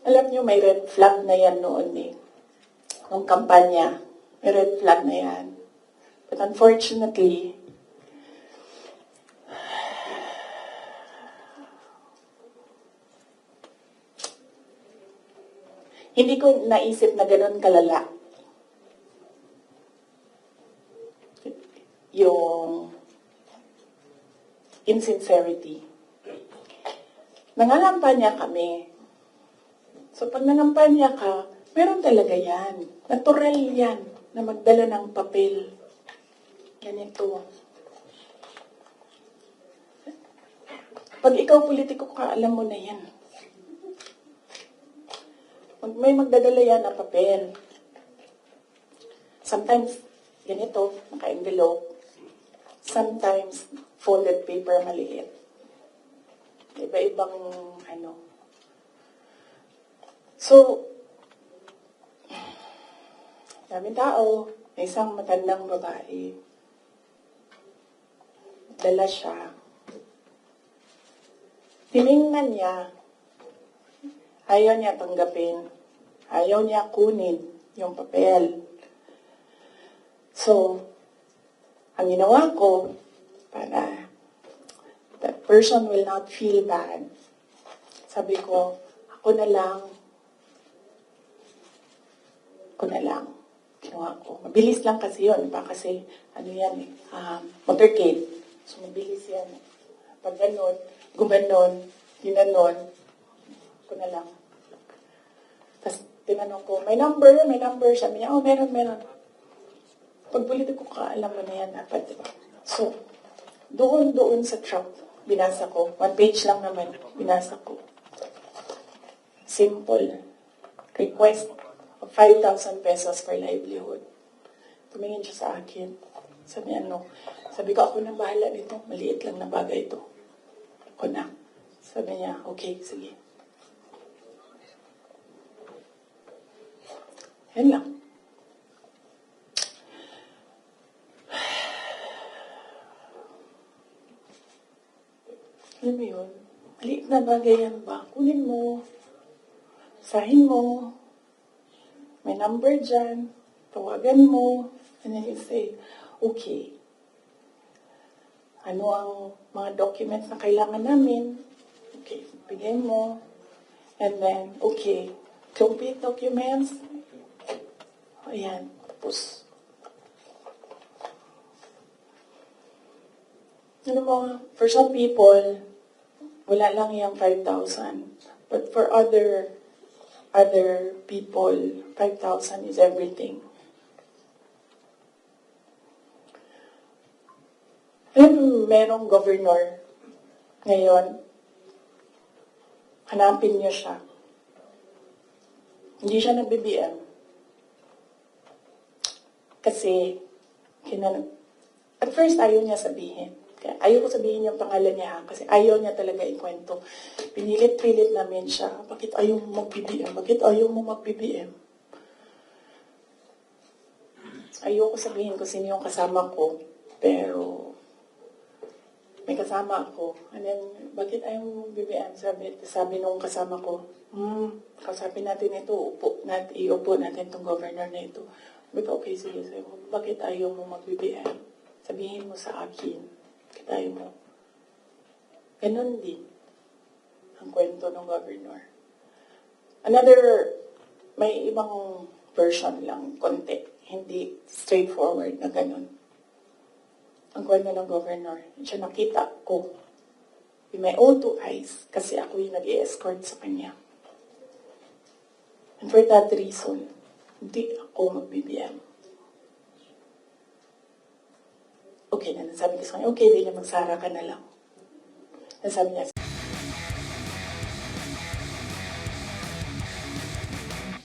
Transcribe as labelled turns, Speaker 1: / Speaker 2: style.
Speaker 1: Alam niyo, may red flag na yan noon eh. Nung kampanya, may red flag na yan. But unfortunately, hindi ko naisip na ganun kalala yung insincerity. Nangangampanya kami. So pag nangampanya ka, meron talaga yan. Natural yan na magdala ng papel. Ganito. Pag ikaw politiko ka, alam mo na yan. May magdadala yan na papel. Sometimes, ganito, naka-envelope. Sometimes, folded paper maliit. Iba-ibang, So, daming tao, may isang matandang babae. Dala siya. Tiningnan niya. Ayaw niya tanggapin. Ayaw niya kunin yung papel. So, ang ginawa ko, para that person will not feel bad, sabi ko, ako na lang. Ginawa ko. Mabilis lang kasi yun. Kasi, motorcade. So, mabilis yan. Pag ganon, gumanon, ginanon, ako na lang. Tapos, tinanong ko, may number. Sabi niya, meron. Pag politiko ka, alam mo na yan dapat, diba? So, doon sa truck, binasa ko. 1 page lang naman, binasa ko. Simple. Request of 5,000 pesos for livelihood. Tumingin siya sa akin. Sabi ko, ako na bahala nito. Maliit lang na bagay ito. Ako na. Sabi niya, okay, sige. Yan lang. Alam mo yun? Maliit na bagay yan ba? Kunin mo. Sahin mo. May number dyan. Tawagan mo. And then you say, okay. Ano ang mga documents na kailangan namin? Okay, bigay mo. And then, okay. Complete documents. Ayan. Tapos, for some people, wala lang yung 5,000. But for other people, 5,000 is everything. And merong governor ngayon, hanapin niyo siya. Hindi siya nag-BBM. Kasi, at first ayaw niya sabihin. Ayaw ko sabihin yung pangalan niya kasi ayaw niya talaga ikwento. Pinilit-pilit namin siya. Bakit ayaw mo mag-BBM? Bakit ayaw mo mag-BBM? Ayaw ko sabihin kung sino yung kasama ko. Pero, may kasama ako. And then, bakit ayaw mo mag-BBM? Sabi nung kasama ko, kausapin natin ito, iupo natin itong governor na ito. Sabi ko, okay, sige. Sabi ko, bakit ayaw mo mag-BBM? Sabihin mo sa akin. Kitayo mo. Ganon din ang kwento ng governor. May ibang version lang, konti. Hindi straightforward na ganon. Ang kwento ng governor. Siya nakita ko with my own 2 eyes kasi ako yung nag-i-escort sa kanya. And for that reason, hindi ako mag-BBM. Okay na, nasabi ko sa kanya, okay, di niya magsara ka na lang. Nasabi niya,